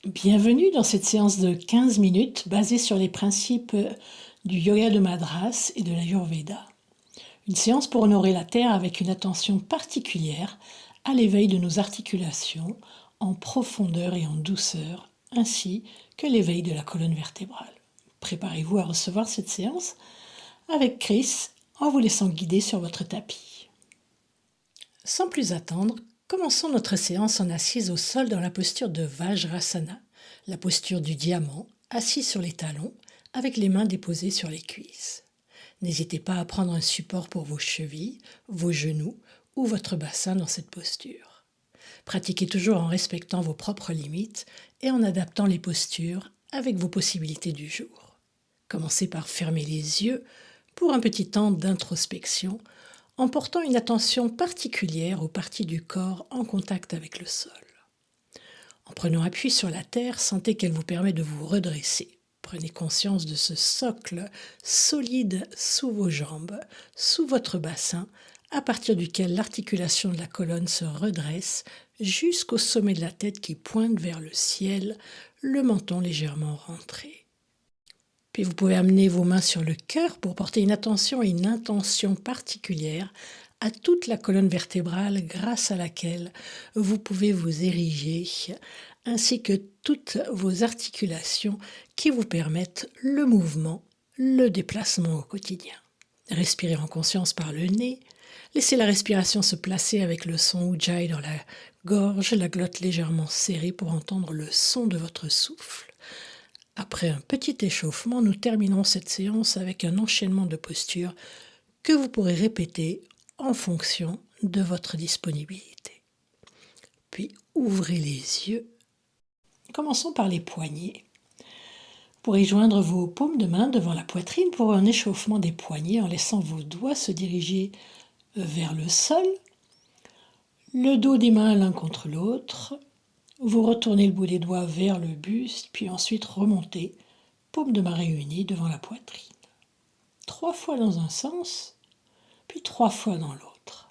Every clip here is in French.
Bienvenue dans cette séance de 15 minutes basée sur les principes du yoga de Madras et de l'Ayurveda. Une séance pour honorer la Terre avec une attention particulière à l'éveil de nos articulations en profondeur et en douceur, ainsi que l'éveil de la colonne vertébrale. Préparez-vous à recevoir cette séance avec Chris en vous laissant guider sur votre tapis. Sans plus attendre, commençons notre séance en assise au sol dans la posture de Vajrasana, la posture du diamant, assis sur les talons, avec les mains déposées sur les cuisses. N'hésitez pas à prendre un support pour vos chevilles, vos genoux ou votre bassin dans cette posture. Pratiquez toujours en respectant vos propres limites et en adaptant les postures avec vos possibilités du jour. Commencez par fermer les yeux pour un petit temps d'introspection en portant une attention particulière aux parties du corps en contact avec le sol. En prenant appui sur la terre, sentez qu'elle vous permet de vous redresser. Prenez conscience de ce socle solide sous vos jambes, sous votre bassin, à partir duquel l'articulation de la colonne se redresse jusqu'au sommet de la tête qui pointe vers le ciel, le menton légèrement rentré. Puis vous pouvez amener vos mains sur le cœur pour porter une attention et une intention particulière à toute la colonne vertébrale grâce à laquelle vous pouvez vous ériger, ainsi que toutes vos articulations qui vous permettent le mouvement, le déplacement au quotidien. Respirez en conscience par le nez, laissez la respiration se placer avec le son Ujjayi dans la gorge, la glotte légèrement serrée pour entendre le son de votre souffle. Après un petit échauffement, nous terminons cette séance avec un enchaînement de postures que vous pourrez répéter en fonction de votre disponibilité. Puis ouvrez les yeux. Commençons par les poignets. Vous pourrez joindre vos paumes de main devant la poitrine pour un échauffement des poignets en laissant vos doigts se diriger vers le sol, le dos des mains l'un contre l'autre. Vous retournez le bout des doigts vers le buste, puis ensuite remontez, paumes de main réunies devant la poitrine. 3 fois dans un sens, puis 3 fois dans l'autre.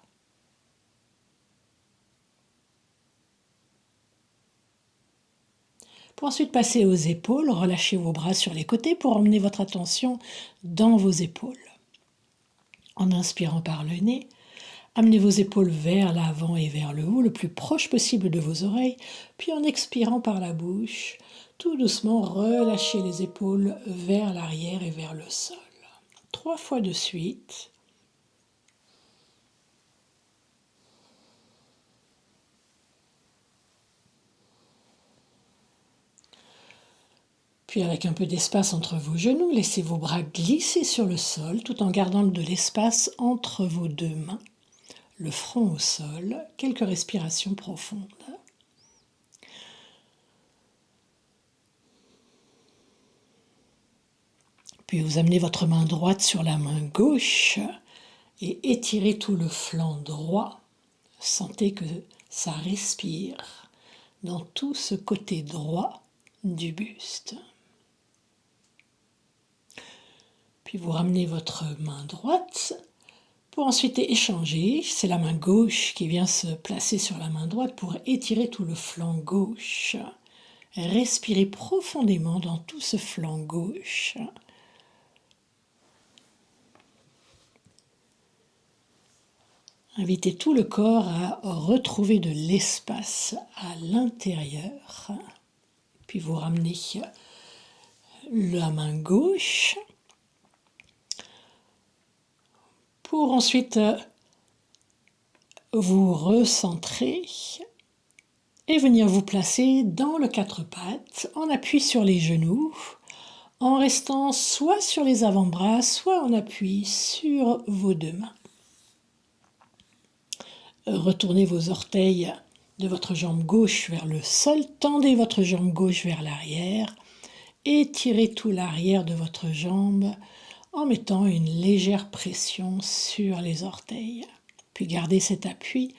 Pour ensuite passer aux épaules, relâchez vos bras sur les côtés pour emmener votre attention dans vos épaules. En inspirant par le nez, amenez vos épaules vers l'avant et vers le haut, le plus proche possible de vos oreilles, puis en expirant par la bouche, tout doucement relâchez les épaules vers l'arrière et vers le sol. 3 fois de suite. Puis avec un peu d'espace entre vos genoux, laissez vos bras glisser sur le sol tout en gardant de l'espace entre vos deux mains. Le front au sol, quelques respirations profondes. Puis vous amenez votre main droite sur la main gauche et étirez tout le flanc droit. Sentez que ça respire dans tout ce côté droit du buste. Puis vous ramenez votre main droite pour ensuite échanger. C'est la main gauche qui vient se placer sur la main droite pour étirer tout le flanc gauche. Respirez profondément dans tout ce flanc gauche. Invitez tout le corps à retrouver de l'espace à l'intérieur. Puis vous ramenez la main gauche pour ensuite vous recentrer et venir vous placer dans le 4 pattes en appui sur les genoux, en restant soit sur les avant-bras, soit en appui sur vos deux mains. Retournez vos orteils de votre jambe gauche vers le sol, tendez votre jambe gauche vers l'arrière, étirez tout l'arrière de votre jambe en mettant une légère pression sur les orteils. Puis gardez cet appui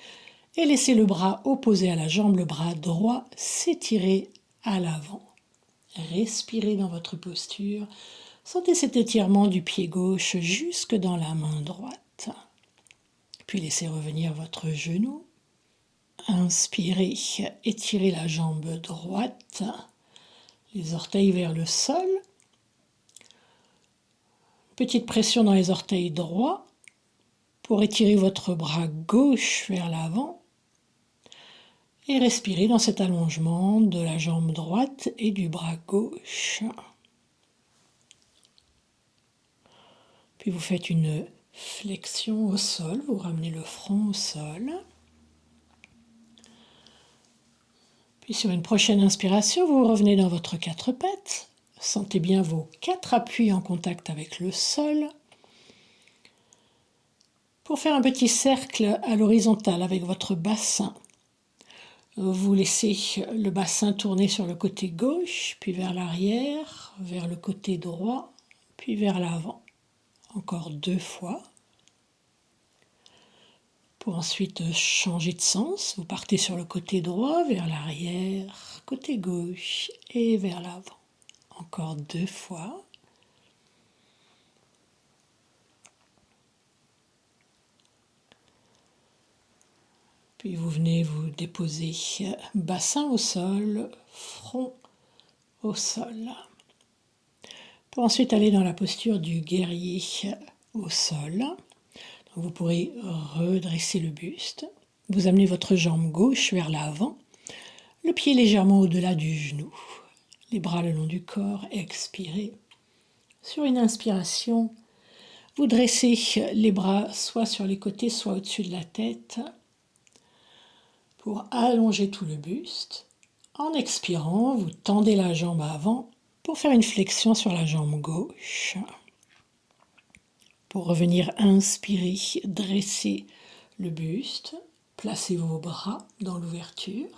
et laissez le bras opposé à la jambe, le bras droit, s'étirer à l'avant. Respirez dans votre posture. Sentez cet étirement du pied gauche jusque dans la main droite. Puis laissez revenir votre genou. Inspirez, étirez la jambe droite. Les orteils vers le sol. Petite pression dans les orteils droits pour étirer votre bras gauche vers l'avant et respirer dans cet allongement de la jambe droite et du bras gauche. Puis vous faites une flexion au sol, vous ramenez le front au sol. Puis sur une prochaine inspiration, vous revenez dans votre quatre pattes. Sentez bien vos quatre appuis en contact avec le sol. Pour faire un petit cercle à l'horizontale avec votre bassin, vous laissez le bassin tourner sur le côté gauche, puis vers l'arrière, vers le côté droit, puis vers l'avant. Encore 2 fois. Pour ensuite changer de sens, vous partez sur le côté droit, vers l'arrière, côté gauche et vers l'avant. Encore 2 fois. Puis vous venez vous déposer bassin au sol, front au sol. Pour ensuite aller dans la posture du guerrier au sol. Donc vous pourrez redresser le buste. Vous amenez votre jambe gauche vers l'avant, le pied légèrement au-delà du genou. Les bras le long du corps, expirez. Sur une inspiration, vous dressez les bras soit sur les côtés, soit au-dessus de la tête pour allonger tout le buste. En expirant, vous tendez la jambe avant pour faire une flexion sur la jambe gauche. Pour revenir inspirer, dressez le buste, placez vos bras dans l'ouverture.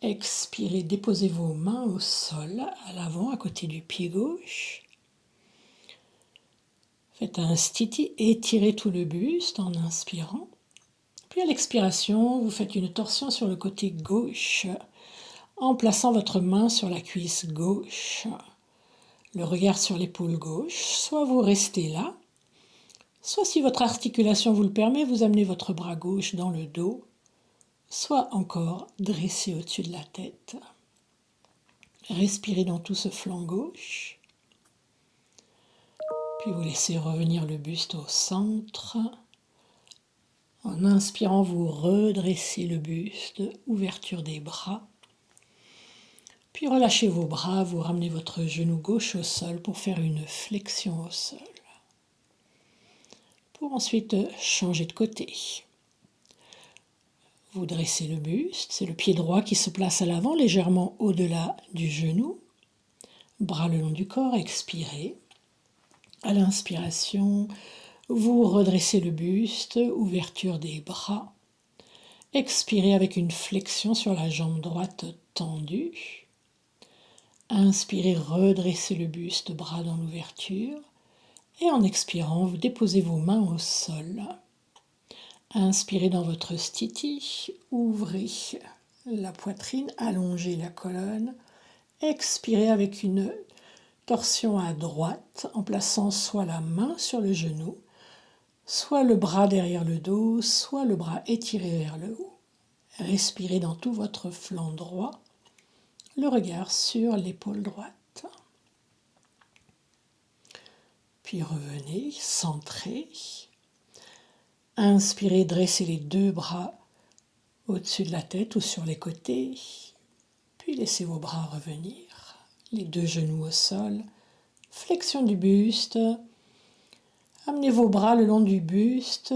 Expirez, déposez vos mains au sol, à l'avant, à côté du pied gauche. Faites un stiti, étirez tout le buste en inspirant. Puis à l'expiration, vous faites une torsion sur le côté gauche en plaçant votre main sur la cuisse gauche. Le regard sur l'épaule gauche, soit vous restez là, soit si votre articulation vous le permet, vous amenez votre bras gauche dans le dos, soit encore dressé au-dessus de la tête. Respirez dans tout ce flanc gauche. Puis vous laissez revenir le buste au centre. En inspirant, vous redressez le buste, ouverture des bras. Puis relâchez vos bras, vous ramenez votre genou gauche au sol pour faire une flexion au sol. Pour ensuite changer de côté. Vous dressez le buste, c'est le pied droit qui se place à l'avant, légèrement au-delà du genou. Bras le long du corps, expirez. À l'inspiration, vous redressez le buste, ouverture des bras. Expirez avec une flexion sur la jambe droite tendue. Inspirez, redressez le buste, bras dans l'ouverture. Et en expirant, vous déposez vos mains au sol. Inspirez dans votre stiti, ouvrez la poitrine, allongez la colonne. Expirez avec une torsion à droite en plaçant soit la main sur le genou, soit le bras derrière le dos, soit le bras étiré vers le haut. Respirez dans tout votre flanc droit, le regard sur l'épaule droite. Puis revenez, centrez. Inspirez, dressez les 2 bras au-dessus de la tête ou sur les côtés. Puis laissez vos bras revenir. Les 2 genoux au sol. Flexion du buste. Amenez vos bras le long du buste.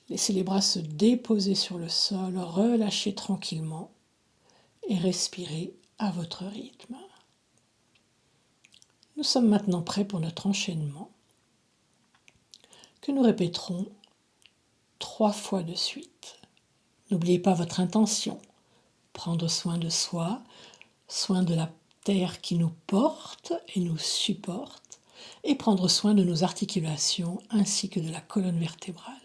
Laissez les bras se déposer sur le sol. Relâchez tranquillement. Et respirez à votre rythme. Nous sommes maintenant prêts pour notre enchaînement que nous répéterons 3 fois de suite. N'oubliez pas votre intention. Prendre soin de soi, soin de la terre qui nous porte et nous supporte, et prendre soin de nos articulations ainsi que de la colonne vertébrale.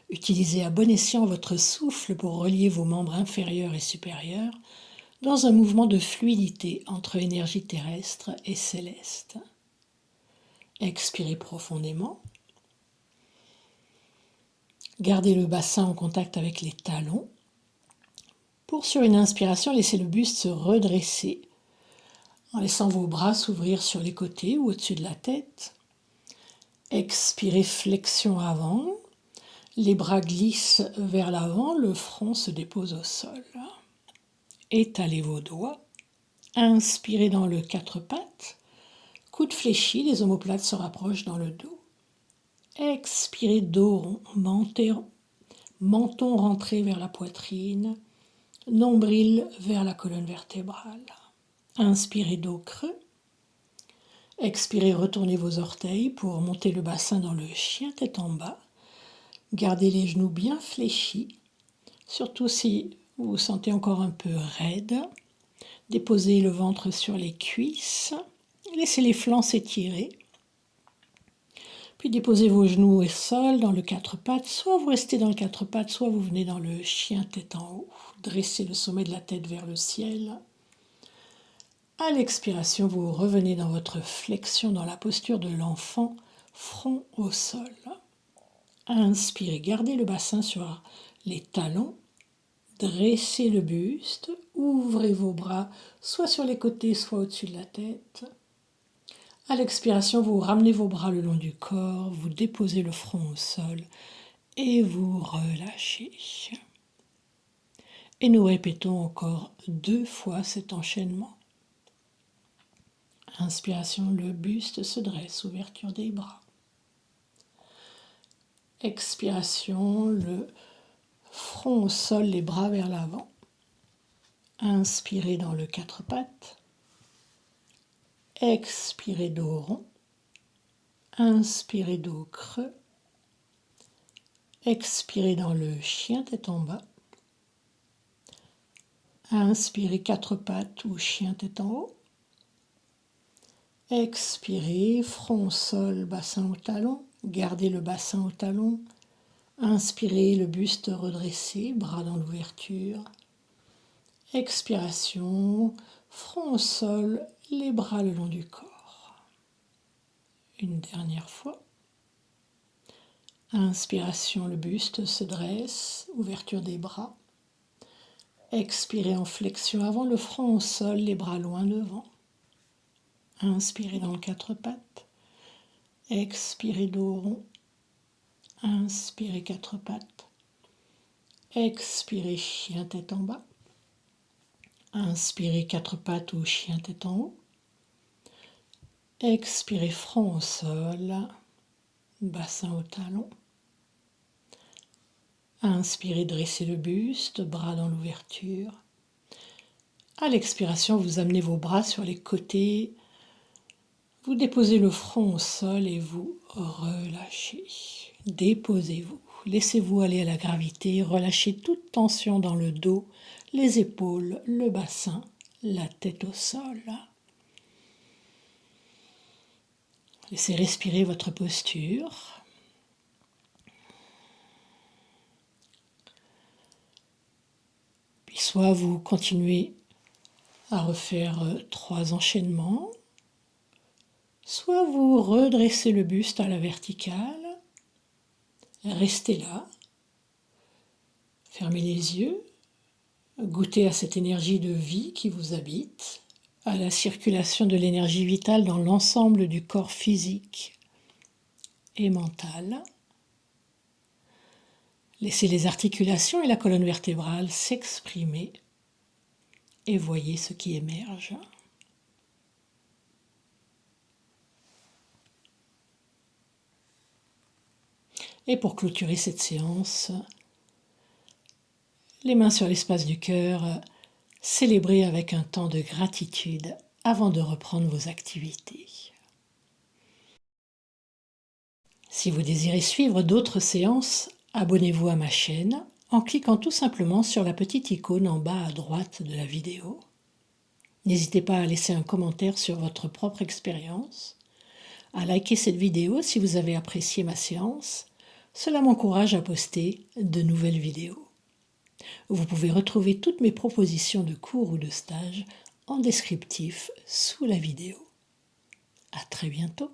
Utilisez à bon escient votre souffle pour relier vos membres inférieurs et supérieurs dans un mouvement de fluidité entre énergie terrestre et céleste. Expirez profondément. Gardez le bassin en contact avec les talons. Pour sur une inspiration, laissez le buste se redresser en laissant vos bras s'ouvrir sur les côtés ou au-dessus de la tête. Expirez, flexion avant. Les bras glissent vers l'avant, le front se dépose au sol. Étalez vos doigts. Inspirez dans le quatre pattes. Coude fléchi, les omoplates se rapprochent dans le dos. Expirez, dos rond, menton rentré vers la poitrine, nombril vers la colonne vertébrale. Inspirez, dos creux. Expirez, retournez vos orteils pour monter le bassin dans le chien tête en bas. Gardez les genoux bien fléchis, surtout si vous vous sentez encore un peu raide. Déposez le ventre sur les cuisses, laissez les flancs s'étirer. Puis déposez vos genoux au sol dans le quatre pattes, soit vous restez dans le quatre pattes, soit vous venez dans le chien tête en haut. Dressez le sommet de la tête vers le ciel. À l'expiration, vous revenez dans votre flexion, dans la posture de l'enfant, front au sol. Inspirez, gardez le bassin sur les talons. Dressez le buste, ouvrez vos bras, soit sur les côtés, soit au-dessus de la tête. À l'expiration, vous ramenez vos bras le long du corps, vous déposez le front au sol et vous relâchez. Et nous répétons encore 2 fois cet enchaînement. Inspiration, le buste se dresse, ouverture des bras. Expiration, le front au sol, les bras vers l'avant. Inspirez dans le quatre pattes. Expirez, dos rond. Inspirez, dos creux. Expirez dans le chien tête en bas. Inspirez, quatre pattes ou chien tête en haut. Expirez, front au sol, bassin au talon. Gardez le bassin au talon. Inspirez, le buste redressé, bras dans l'ouverture. Expiration, front au sol, les bras le long du corps. Une dernière fois. Inspiration, le buste se dresse, ouverture des bras. Expirez en flexion avant, le front au sol, les bras loin devant. Inspirez dans le quatre pattes. Expirez, dos rond. Inspirez, quatre pattes. Expirez, chien tête en bas. Inspirez, quatre pattes ou chien tête en haut. Expirez, front au sol, bassin au talon. Inspirez, dressez le buste, bras dans l'ouverture. À l'expiration, vous amenez vos bras sur les côtés. Vous déposez le front au sol et vous relâchez. Déposez-vous. Laissez-vous aller à la gravité. Relâchez toute tension dans le dos, les épaules, le bassin, la tête au sol. Laissez respirer votre posture. Puis soit vous continuez à refaire 3 enchaînements, soit vous redressez le buste à la verticale, restez là, fermez les yeux, goûtez à cette énergie de vie qui vous habite, à la circulation de l'énergie vitale dans l'ensemble du corps physique et mental. Laissez les articulations et la colonne vertébrale s'exprimer et voyez ce qui émerge. Et pour clôturer cette séance, les mains sur l'espace du cœur, célébrez avec un temps de gratitude avant de reprendre vos activités. Si vous désirez suivre d'autres séances, abonnez-vous à ma chaîne en cliquant tout simplement sur la petite icône en bas à droite de la vidéo. N'hésitez pas à laisser un commentaire sur votre propre expérience, à liker cette vidéo si vous avez apprécié ma séance. Cela m'encourage à poster de nouvelles vidéos. Vous pouvez retrouver toutes mes propositions de cours ou de stages en descriptif sous la vidéo. À très bientôt.